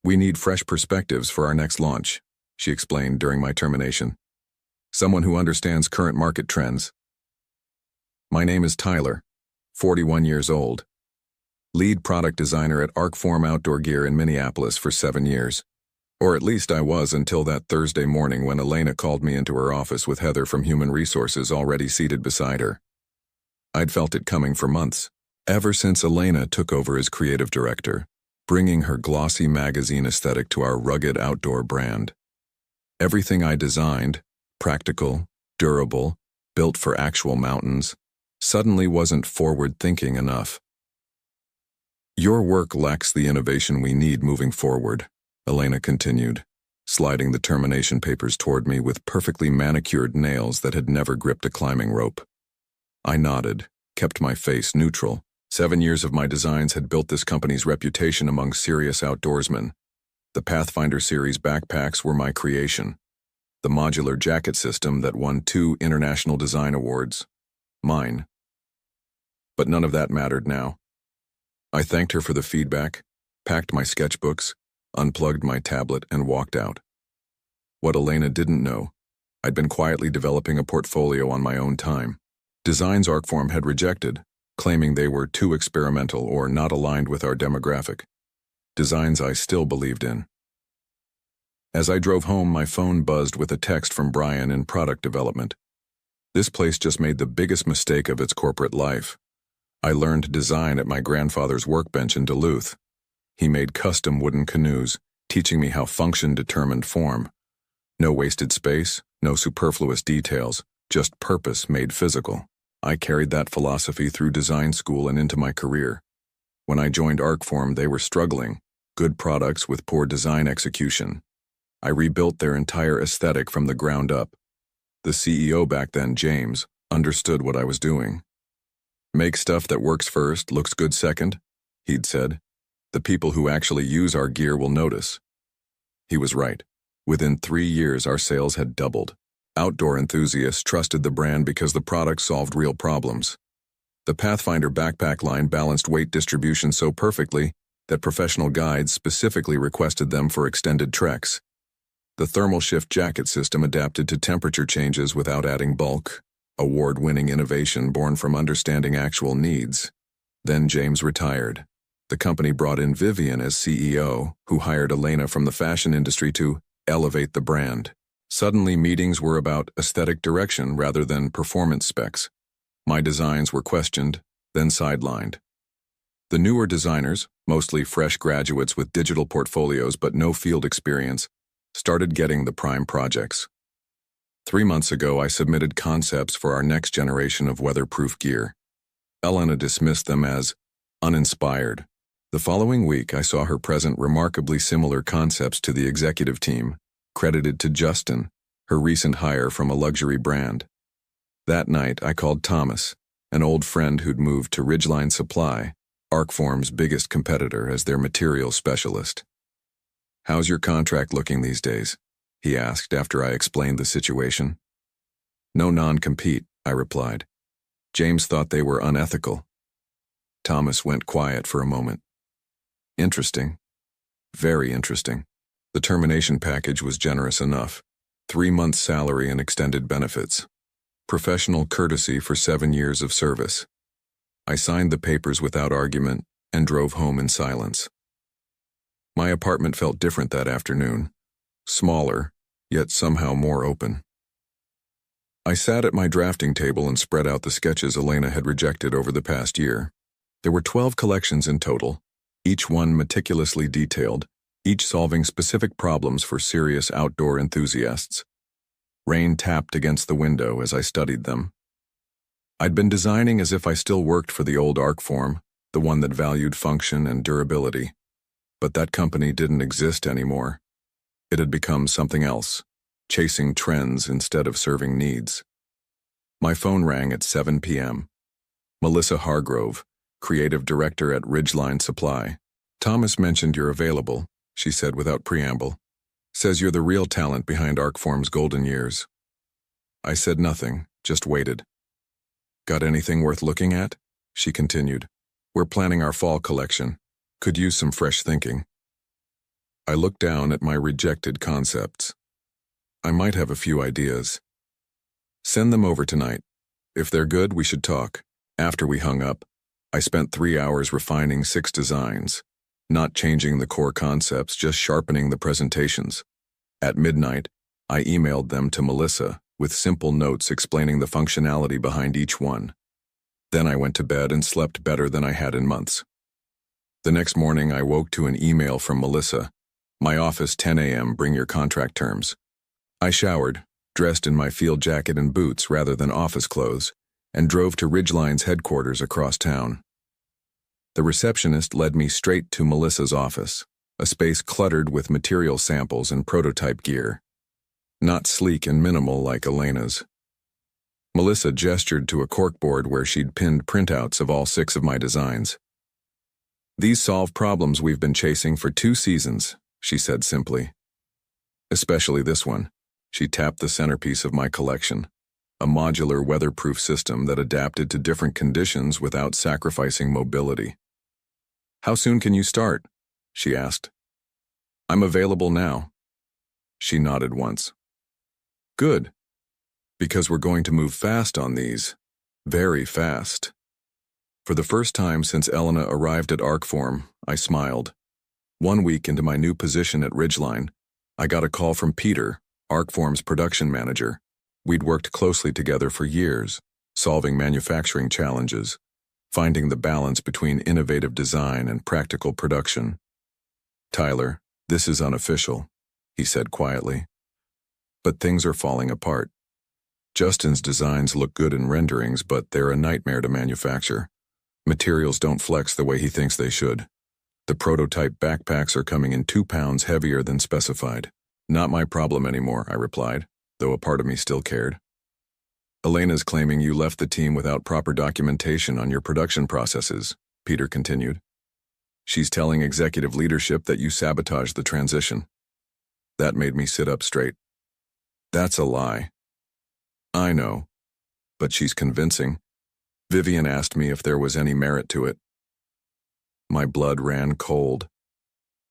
"We need fresh perspectives for our next launch," she explained during my termination. "Someone who understands current market trends." My name is Tyler, 41 years old. Lead product designer at Arcform Outdoor Gear in Minneapolis for 7 years. Or at least I was until that Thursday morning when Elena called me into her office with Heather from Human Resources already seated beside her. I'd felt it coming for months, ever since Elena took over as creative director, bringing her glossy magazine aesthetic to our rugged outdoor brand. Everything I designed, practical, durable, built for actual mountains, suddenly wasn't forward-thinking enough. "Your work lacks the innovation we need moving forward," Elena continued, sliding the termination papers toward me with perfectly manicured nails that had never gripped a climbing rope. I nodded, kept my face neutral. 7 years of my designs had built this company's reputation among serious outdoorsmen. The Pathfinder series backpacks were my creation. The modular jacket system that won 2 international design awards. Mine. But none of that mattered now. I thanked her for the feedback, packed my sketchbooks, unplugged my tablet, and walked out. What Elena didn't know, I'd been quietly developing a portfolio on my own time. Designs Arcform had rejected, claiming they were too experimental or not aligned with our demographic. Designs I still believed in. As I drove home, my phone buzzed with a text from Brian in product development. This place just made the biggest mistake of its corporate life. I learned design at my grandfather's workbench in Duluth. He made custom wooden canoes, teaching me how function determined form. No wasted space, no superfluous details, just purpose made physical. I carried that philosophy through design school and into my career. When I joined Arcform, they were struggling, good products with poor design execution. I rebuilt their entire aesthetic from the ground up. The CEO back then, James, understood what I was doing. "Make stuff that works first, looks good second," he'd said. "The people who actually use our gear will notice." He was right. Within 3 years, our sales had doubled. Outdoor enthusiasts trusted the brand because the product solved real problems. The Pathfinder backpack line balanced weight distribution so perfectly that professional guides specifically requested them for extended treks. The thermal shift jacket system adapted to temperature changes without adding bulk, award-winning innovation born from understanding actual needs. Then James retired. The company brought in Vivian as CEO, who hired Elena from the fashion industry to elevate the brand. Suddenly, meetings were about aesthetic direction rather than performance specs. My designs were questioned, then sidelined. The newer designers, mostly fresh graduates with digital portfolios but no field experience, started getting the prime projects. 3 months ago, I submitted concepts for our next generation of weatherproof gear. Elena dismissed them as uninspired. The following week, I saw her present remarkably similar concepts to the executive team, credited to Justin, her recent hire from a luxury brand. That night, I called Thomas, an old friend who'd moved to Ridgeline Supply, Arcform's biggest competitor, as their materials specialist. "How's your contract looking these days?" he asked after I explained the situation. "No non-compete," I replied. "James thought they were unethical." Thomas went quiet for a moment. "Interesting. Very interesting." The termination package was generous enough. 3 months' salary and extended benefits. Professional courtesy for 7 years of service. I signed the papers without argument and drove home in silence. My apartment felt different that afternoon. Smaller, yet somehow more open. I sat at my drafting table and spread out the sketches Elena had rejected over the past year. There were 12 collections in total, each one meticulously detailed, each solving specific problems for serious outdoor enthusiasts. Rain tapped against the window as I studied them. I'd been designing as if I still worked for the old Arcform, the one that valued function and durability. But that company didn't exist anymore. It had become something else, chasing trends instead of serving needs. My phone rang at 7 p.m. Melissa Hargrove, creative director at Ridgeline Supply. "Thomas mentioned you're available," she said without preamble. "Says you're the real talent behind Arcform's golden years." I said nothing, just waited. "Got anything worth looking at?" she continued. "We're planning our fall collection. Could use some fresh thinking." I looked down at my rejected concepts. I might have a few ideas. Send them over tonight. If they're good, we should talk. After we hung up, I spent 3 hours refining 6 designs, not changing the core concepts, just sharpening the presentations. At midnight, I emailed them to Melissa with simple notes explaining the functionality behind each one. Then I went to bed and slept better than I had in months. The next morning, I woke to an email from Melissa. My office, 10 a.m., bring your contract terms. I showered, dressed in my field jacket and boots rather than office clothes, and drove to Ridgeline's headquarters across town. The receptionist led me straight to Melissa's office, a space cluttered with material samples and prototype gear. Not sleek and minimal like Elena's. Melissa gestured to a corkboard where she'd pinned printouts of all 6 of my designs. These solve problems we've been chasing for 2 seasons, she said simply. Especially this one. She tapped the centerpiece of my collection, a modular weatherproof system that adapted to different conditions without sacrificing mobility. How soon can you start? She asked. I'm available now. She nodded once. Good. Because we're going to move fast on these. Very fast. For the first time since Elena arrived at Arcform, I smiled. 1 week into my new position at Ridgeline, I got a call from Peter, Arcform's production manager. We'd worked closely together for years, solving manufacturing challenges, finding the balance between innovative design and practical production. Tyler, this is unofficial, he said quietly. But things are falling apart. Justin's designs look good in renderings, but they're a nightmare to manufacture. Materials don't flex the way he thinks they should. The prototype backpacks are coming in 2 pounds heavier than specified. Not my problem anymore, I replied, though a part of me still cared. Elena's claiming you left the team without proper documentation on your production processes, Peter continued. She's telling executive leadership that you sabotaged the transition. That made me sit up straight. That's a lie. I know, but she's convincing. Vivian asked me if there was any merit to it. My blood ran cold.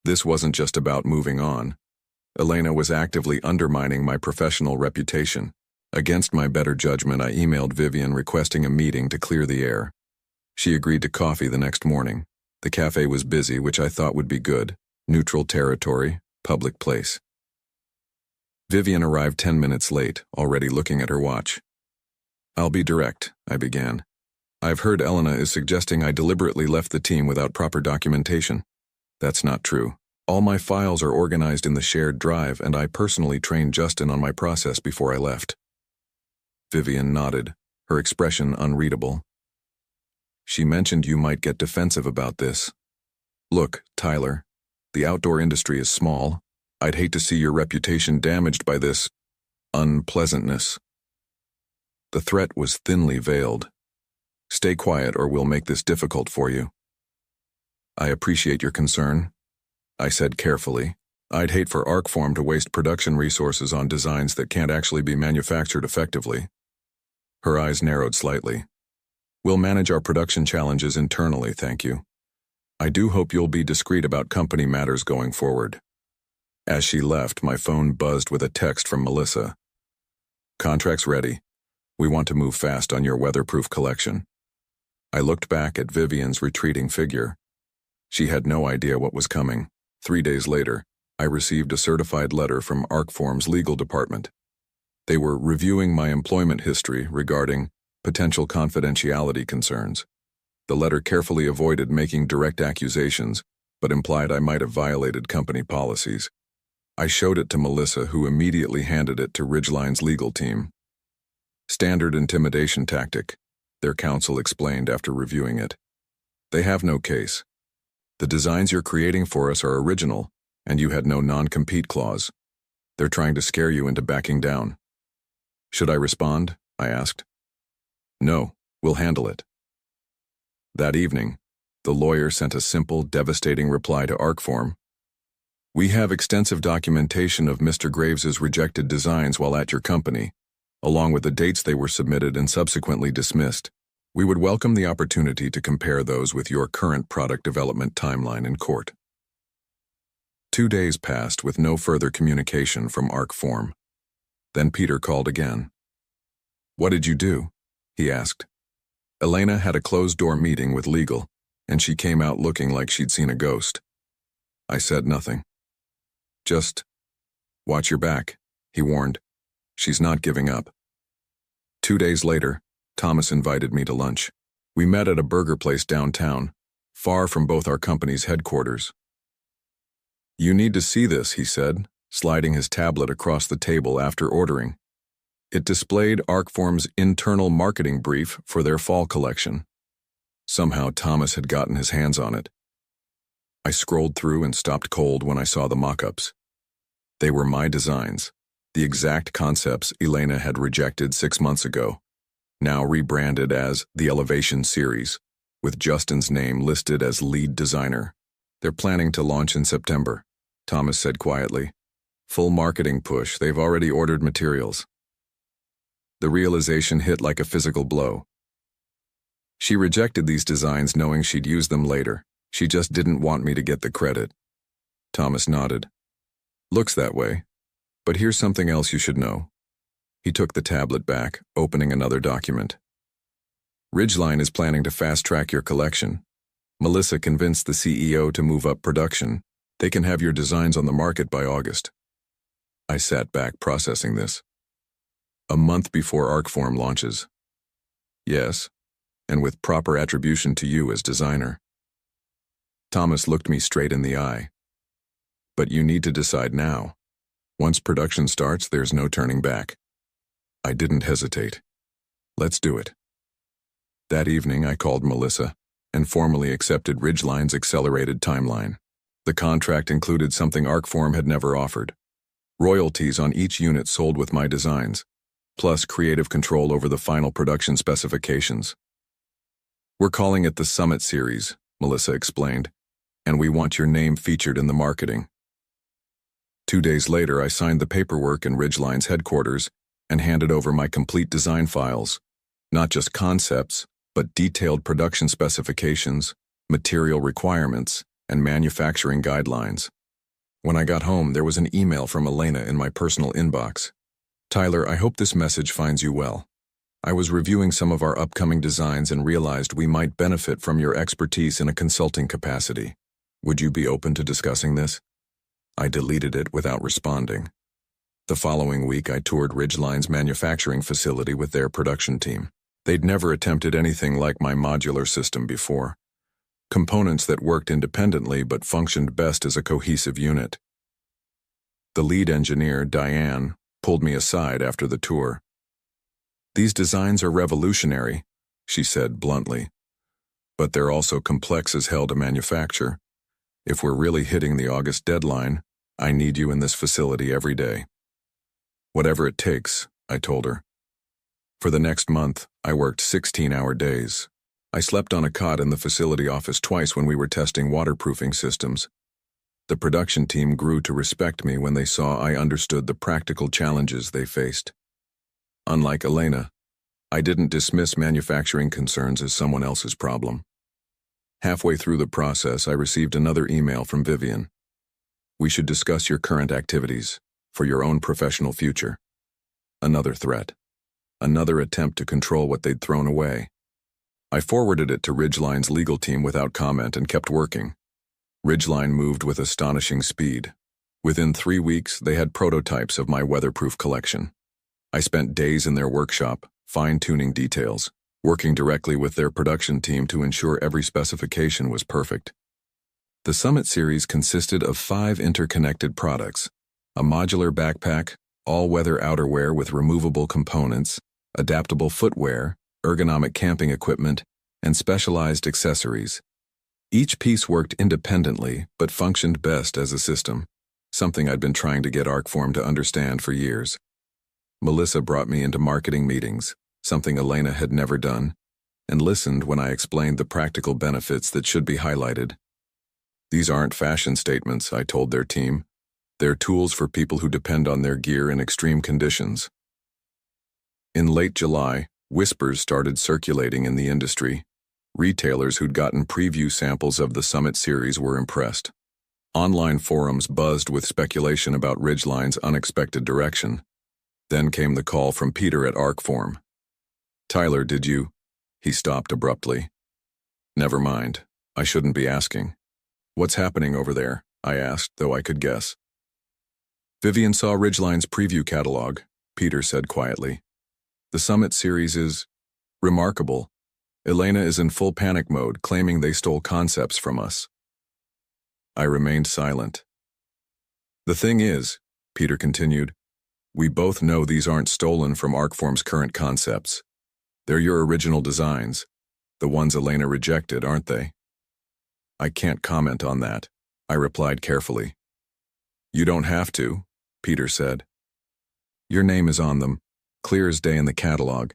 This wasn't just about moving on. Elena was actively undermining my professional reputation. Against my better judgment, I emailed Vivian requesting a meeting to clear the air. She agreed to coffee the next morning. The cafe was busy, which I thought would be good. Neutral territory, public place. Vivian arrived 10 minutes late, already looking at her watch. I'll be direct, I began. I've heard Elena is suggesting I deliberately left the team without proper documentation. That's not true. All my files are organized in the shared drive, and I personally trained Justin on my process before I left. Vivian nodded, her expression unreadable. She mentioned you might get defensive about this. Look, Tyler, the outdoor industry is small. I'd hate to see your reputation damaged by this unpleasantness. The threat was thinly veiled. Stay quiet or we'll make this difficult for you. I appreciate your concern, I said carefully. I'd hate for Arcform to waste production resources on designs that can't actually be manufactured effectively. Her eyes narrowed slightly. We'll manage our production challenges internally, thank you. I do hope you'll be discreet about company matters going forward. As she left, my phone buzzed with a text from Melissa. Contract's ready. We want to move fast on your weatherproof collection. I looked back at Vivian's retreating figure. She had no idea what was coming. 3 days later, I received a certified letter from Arcform's legal department. They were reviewing my employment history regarding potential confidentiality concerns. The letter carefully avoided making direct accusations, but implied I might have violated company policies. I showed it to Melissa, who immediately handed it to Ridgeline's legal team. Standard intimidation tactic, their counsel explained after reviewing it. They have no case. The designs you're creating for us are original, and you had no non-compete clause. They're trying to scare you into backing down. Should I respond? I asked. No, we'll handle it. That evening, the lawyer sent a simple, devastating reply to Arcform. We have extensive documentation of Mr. Graves's rejected designs while at your company, along with the dates they were submitted and subsequently dismissed. We would welcome the opportunity to compare those with your current product development timeline in court. 2 days passed with no further communication from Arcform. Then Peter called again. "What did you do?" he asked. Elena had a closed-door meeting with legal, and she came out looking like she'd seen a ghost. I said nothing. "Just watch your back," he warned. "She's not giving up." 2 days later, Thomas invited me to lunch. We met at a burger place downtown, far from both our company's headquarters. "You need to see this," he said, sliding his tablet across the table after ordering. It displayed Arcform's internal marketing brief for their fall collection. Somehow Thomas had gotten his hands on it. I scrolled through and stopped cold when I saw the mock-ups. They were my designs, the exact concepts Elena had rejected 6 months ago, now rebranded as the Elevation Series, with Justin's name listed as lead designer. "They're planning to launch in September," Thomas said quietly. "Full marketing push, they've already ordered materials." The realization hit like a physical blow. She rejected these designs knowing she'd use them later. She just didn't want me to get the credit. Thomas nodded. "Looks that way. But here's something else you should know." He took the tablet back, opening another document. "Ridgeline is planning to fast-track your collection. Melissa convinced the CEO to move up production. They can have your designs on the market by August." I sat back processing this. A month before Arcform launches. "Yes, and with proper attribution to you as designer." Thomas looked me straight in the eye. "But you need to decide now. Once production starts, there's no turning back." I didn't hesitate. "Let's do it." That evening, I called Melissa and formally accepted Ridgeline's accelerated timeline. The contract included something Arcform had never offered: royalties on each unit sold with my designs, plus creative control over the final production specifications. "We're calling it the Summit Series," Melissa explained, "and we want your name featured in the marketing." 2 days later, I signed the paperwork in Ridgeline's headquarters and handed over my complete design files, not just concepts, but detailed production specifications, material requirements, and manufacturing guidelines. When I got home, there was an email from Elena in my personal inbox. "Tyler, I hope this message finds you well. I was reviewing some of our upcoming designs and realized we might benefit from your expertise in a consulting capacity. Would you be open to discussing this?" I deleted it without responding. The following week, I toured Ridgeline's manufacturing facility with their production team. They'd never attempted anything like my modular system before. Components that worked independently but functioned best as a cohesive unit. The lead engineer, Diane, pulled me aside after the tour. "These designs are revolutionary," she said bluntly. "But they're also complex as hell to manufacture. If we're really hitting the August deadline, I need you in this facility every day." "Whatever it takes," I told her. For the next month, I worked 16-hour days. I slept on a cot in the facility office twice when we were testing waterproofing systems. The production team grew to respect me when they saw I understood the practical challenges they faced. Unlike Elena, I didn't dismiss manufacturing concerns as someone else's problem. Halfway through the process, I received another email from Vivian. "We should discuss your current activities for your own professional future." Another threat. Another attempt to control what they'd thrown away. I forwarded it to Ridgeline's legal team without comment and kept working. Ridgeline moved with astonishing speed. Within 3 weeks, they had prototypes of my weatherproof collection. I spent days in their workshop, fine-tuning details, working directly with their production team to ensure every specification was perfect. The Summit Series consisted of 5 interconnected products: a modular backpack, all-weather outerwear with removable components, adaptable footwear, ergonomic camping equipment, and specialized accessories. Each piece worked independently but functioned best as a system, something I'd been trying to get Arcform to understand for years. Melissa brought me into marketing meetings, something Elena had never done, and listened when I explained the practical benefits that should be highlighted. "These aren't fashion statements," I told their team. "They're tools for people who depend on their gear in extreme conditions." In late July, whispers started circulating in the industry. Retailers who'd gotten preview samples of the Summit Series were impressed. Online forums buzzed with speculation about Ridgeline's unexpected direction. Then came the call from Peter at Arcform. "Tyler, did you—" He stopped abruptly. "Never mind. I shouldn't be asking." "What's happening over there?" I asked, though I could guess. "Vivian saw Ridgeline's preview catalog," Peter said quietly. "The Summit series is remarkable. Elena is in full panic mode, claiming they stole concepts from us." I remained silent. "The thing is," Peter continued, "we both know these aren't stolen from Arcform's current concepts. They're your original designs, the ones Elena rejected, aren't they?" "I can't comment on that," I replied carefully. "You don't have to," Peter said. "Your name is on them, clear as day in the catalog.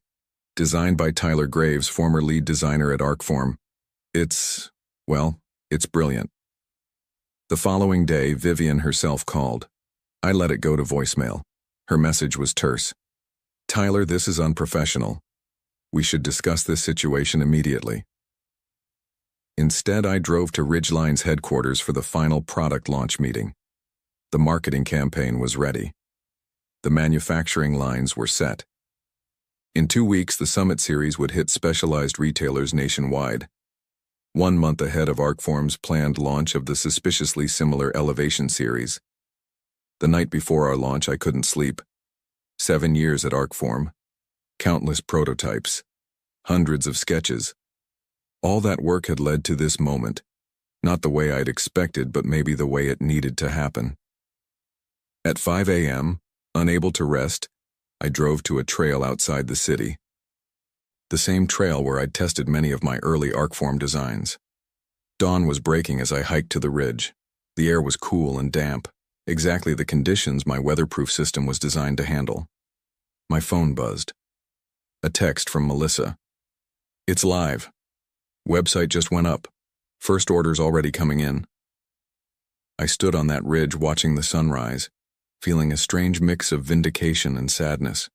Designed by Tyler Graves, former lead designer at Arcform. It's brilliant." The following day, Vivian herself called. I let it go to voicemail. Her message was terse. "Tyler, this is unprofessional. We should discuss this situation immediately." Instead, I drove to Ridgeline's headquarters for the final product launch meeting. The marketing campaign was ready. The manufacturing lines were set. In 2 weeks, the Summit series would hit specialized retailers nationwide. 1 month ahead of Arcform's planned launch of the suspiciously similar Elevation series. The night before our launch, I couldn't sleep. 7 years at Arcform. Countless prototypes. Hundreds of sketches. All that work had led to this moment. Not the way I'd expected, but maybe the way it needed to happen. At 5 a.m., unable to rest, I drove to a trail outside the city. The same trail where I'd tested many of my early Arcform designs. Dawn was breaking as I hiked to the ridge. The air was cool and damp, exactly the conditions my weatherproof system was designed to handle. My phone buzzed. A text from Melissa. "It's live. Website just went up. First orders already coming in." I stood on that ridge watching the sunrise, feeling a strange mix of vindication and sadness.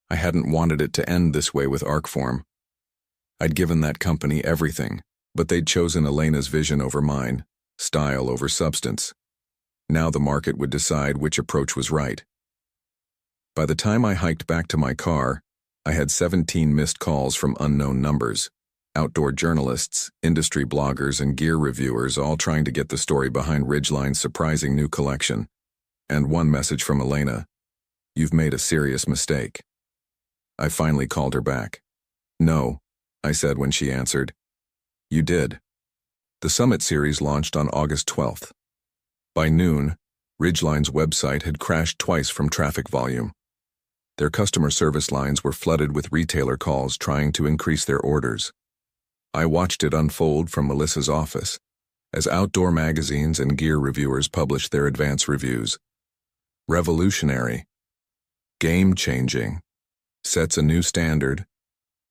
I hadn't wanted it to end this way with Arcform. I'd given that company everything, but they'd chosen Elena's vision over mine, style over substance. Now the market would decide which approach was right. By the time I hiked back to my car, I had 17 missed calls from unknown numbers. Outdoor journalists, industry bloggers, and gear reviewers all trying to get the story behind Ridgeline's surprising new collection. And one message from Elena. "You've made a serious mistake." I finally called her back. "No," I said when she answered. "You did." The Summit series launched on August 12th. By noon, Ridgeline's website had crashed twice from traffic volume. Their customer service lines were flooded with retailer calls trying to increase their orders. I watched it unfold from Melissa's office, as outdoor magazines and gear reviewers published their advance reviews. Revolutionary. Game-changing. Sets a new standard.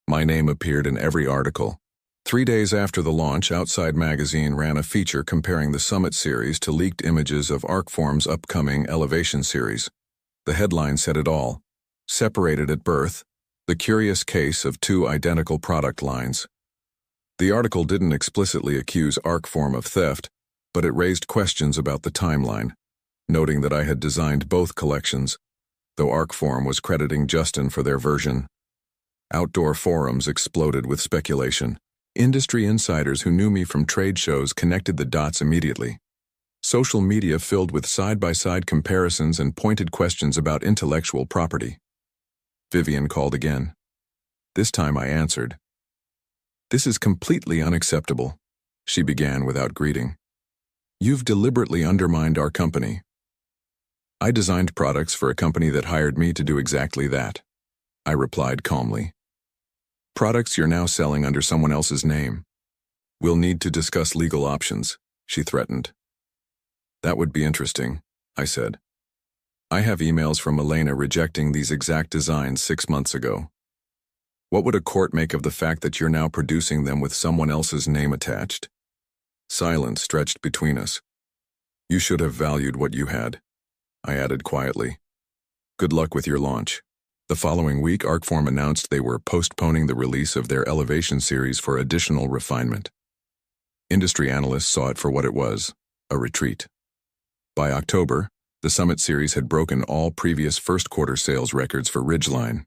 My name appeared in every article. 3 days after the launch, Outside Magazine ran a feature comparing the Summit series to leaked images of Arcform's upcoming Elevation series. The headline said it all. "Separated at birth, the curious case of 2 identical product lines." The article didn't explicitly accuse Arcform of theft, but it raised questions about the timeline, noting that I had designed both collections, though Arcform was crediting Justin for their version. Outdoor forums exploded with speculation. Industry insiders who knew me from trade shows connected the dots immediately. Social media filled with side-by-side comparisons and pointed questions about intellectual property. Vivian called again. This time I answered. "This is completely unacceptable," she began without greeting. "You've deliberately undermined our company." "I designed products for a company that hired me to do exactly that," I replied calmly. "Products you're now selling under someone else's name. We'll need to discuss legal options," she threatened. "That would be interesting," I said. "I have emails from Elena rejecting these exact designs 6 months ago. What would a court make of the fact that you're now producing them with someone else's name attached?" Silence stretched between us. "You should have valued what you had," I added quietly. "Good luck with your launch." The following week, Arcform announced they were postponing the release of their Elevation series for additional refinement. Industry analysts saw it for what it was, a retreat. By October, the Summit Series had broken all previous first-quarter sales records for Ridgeline.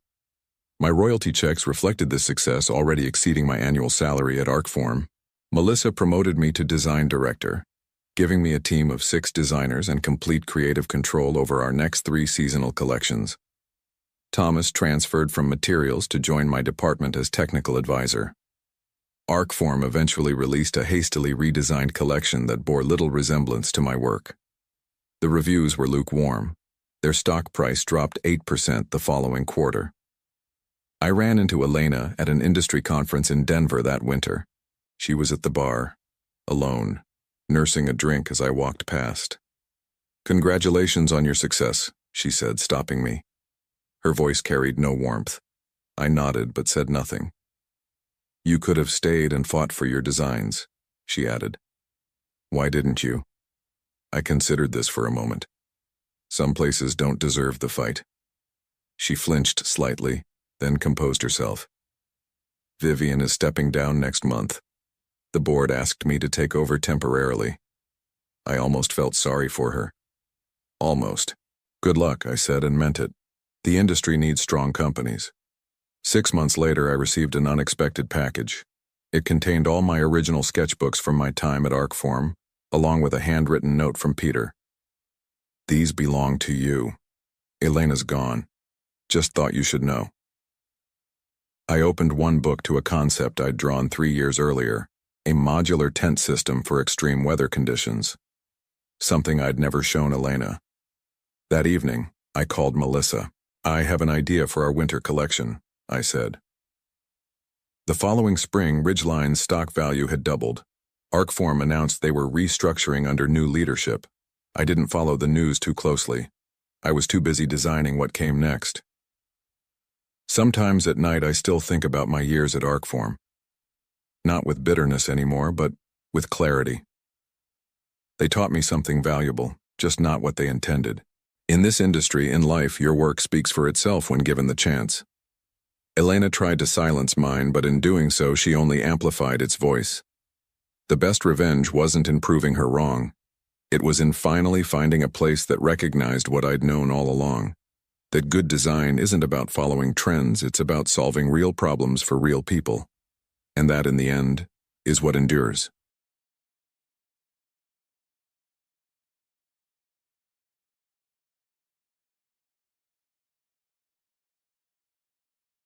My royalty checks reflected this success, already exceeding my annual salary at Arcform. Melissa promoted me to design director, giving me a team of 6 designers and complete creative control over our next 3 seasonal collections. Thomas transferred from materials to join my department as technical advisor. Arcform eventually released a hastily redesigned collection that bore little resemblance to my work. The reviews were lukewarm. Their stock price dropped 8% the following quarter. I ran into Elena at an industry conference in Denver that winter. She was at the bar, alone, nursing a drink as I walked past. "Congratulations on your success," she said, stopping me. Her voice carried no warmth. I nodded but said nothing. "You could have stayed and fought for your designs," she added. "Why didn't you?" I considered this for a moment. Some places don't deserve the fight. She flinched slightly, then composed herself. "Vivian is stepping down next month. The board asked me to take over temporarily. I almost felt sorry for her. Almost. Good luck, I said, and meant it. The industry needs strong companies. 6 months later, I received an unexpected package. It contained all my original sketchbooks from my time at Arcform, along with a handwritten note from Peter. "These belong to you. Elena's gone. Just thought you should know." I opened one book to a concept I'd drawn 3 years earlier, a modular tent system for extreme weather conditions. Something I'd never shown Elena. That evening, I called Melissa. "I have an idea for our winter collection," I said. The following spring, Ridgeline's stock value had doubled. Arcform announced they were restructuring under new leadership. I didn't follow the news too closely. I was too busy designing what came next. Sometimes at night I still think about my years at Arcform. Not with bitterness anymore, but with clarity. They taught me something valuable, just not what they intended. In this industry, in life, your work speaks for itself when given the chance. Elena tried to silence mine, but in doing so, she only amplified its voice. The best revenge wasn't in proving her wrong. It was in finally finding a place that recognized what I'd known all along. That good design isn't about following trends, it's about solving real problems for real people. And that, in the end, is what endures.